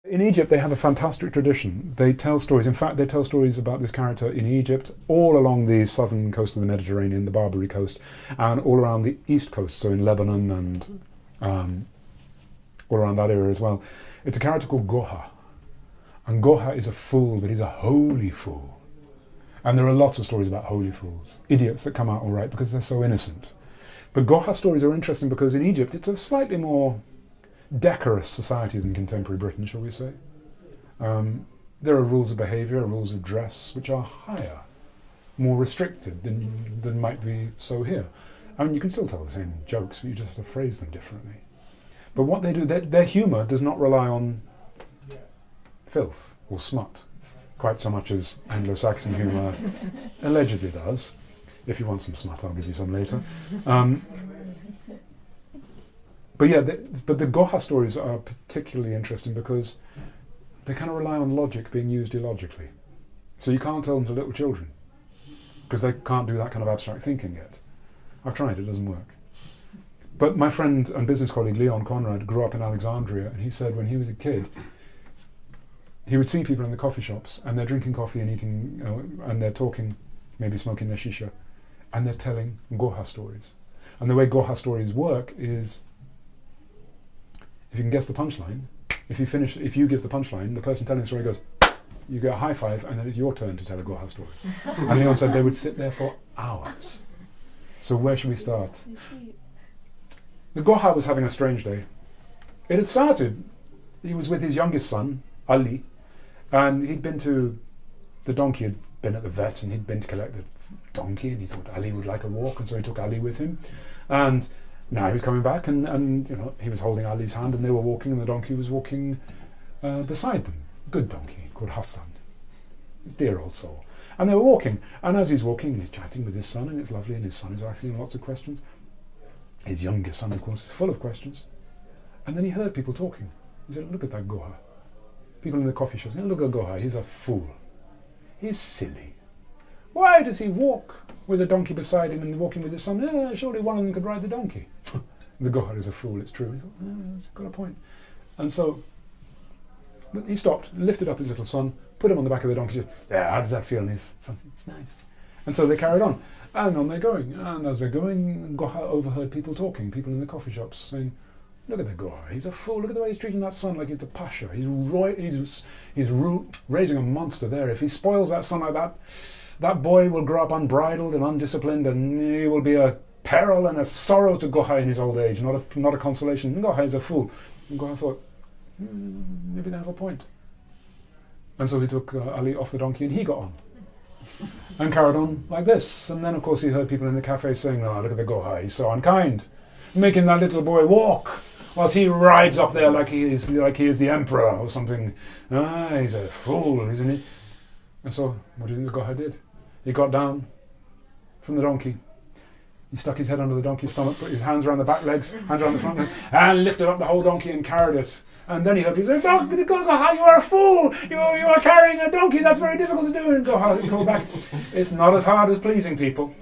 In Egypt, they have a fantastic tradition. They tell stories. In fact, they tell stories about this character in Egypt, all along the southern coast of the Mediterranean, the Barbary coast, and all around the east coast, so in Lebanon and all around that area as well. It's a character called Goha. And Goha is a fool, but he's a holy fool. And there are lots of stories about holy fools, idiots that come out all right because they're so innocent. But Goha stories are interesting because in Egypt, it's a slightly more decorous society than contemporary Britain, shall we say. There are rules of behaviour, rules of dress, which are higher, more restricted than might be so here. I mean, you can still tell the same jokes, but you just have to phrase them differently. But what they do, their humour does not rely on filth or smut, quite so much as Anglo-Saxon humour allegedly does. If you want some smut, I'll give you some later. But yeah, but the Goha stories are particularly interesting because they kind of rely on logic being used illogically. So you can't tell them to little children because they can't do that kind of abstract thinking yet. I've tried, it doesn't work. But my friend and business colleague Leon Conrad grew up in Alexandria, and he said when he was a kid, he would see people in the coffee shops and they're drinking coffee and eating, and they're talking, maybe smoking their shisha, and they're telling Goha stories. And the way Goha stories work is, if you can guess the punchline, if you give the punchline, the person telling the story goes, you get a high five, and then it's your turn to tell a Goha story. And Leon said they would sit there for hours. So where should we start? The Goha was having a strange day. It had started, he was with his youngest son, Ali, and he'd been to, the donkey had been at the vet, and he'd been to collect the donkey, and he thought Ali would like a walk, and so he took Ali with him. And now he was coming back, and he was holding Ali's hand, and they were walking, and the donkey was walking beside them. Good donkey called Hassan, dear old soul. And they were walking, and as he's walking, he's chatting with his son, and it's lovely, and his son is asking him lots of questions. His youngest son, of course, is full of questions. And then he heard people talking. He said, look at that Goha. People in the coffee shops, look at Goha, he's a fool. He's silly. Why does he walk with a donkey beside him and walking with his son? Surely one of them could ride the donkey. The Goha is a fool, it's true. He thought, he's got a point. And so he stopped, lifted up his little son, put him on the back of the donkey, said, yeah, how does that feel? And his son said, it's nice. And so they carried on. And on they're going. And as they're going, Goha overheard people talking, people in the coffee shops saying, look at the Goha, he's a fool, look at the way he's treating that son like he's the pasha. He's raising a monster there. If he spoils that son like that, that boy will grow up unbridled and undisciplined, and he will be a peril and a sorrow to Goha in his old age, not a consolation. Goha is a fool. And Goha thought, maybe they have a point. And so he took Ali off the donkey and he got on. And carried on like this. And then of course he heard people in the cafe saying, oh, look at the Goha, he's so unkind, making that little boy walk whilst he rides up there like he is the emperor or something. He's a fool, isn't he? And so what do you think the Goha did? He got down from the donkey. He stuck his head under the donkey's stomach, put his hands around the back legs, hands around the front legs, and lifted up the whole donkey and carried it. And then he heard people say, Goha, you are a fool! You are carrying a donkey, that's very difficult to do. And Goha, he called back, it's not as hard as pleasing people.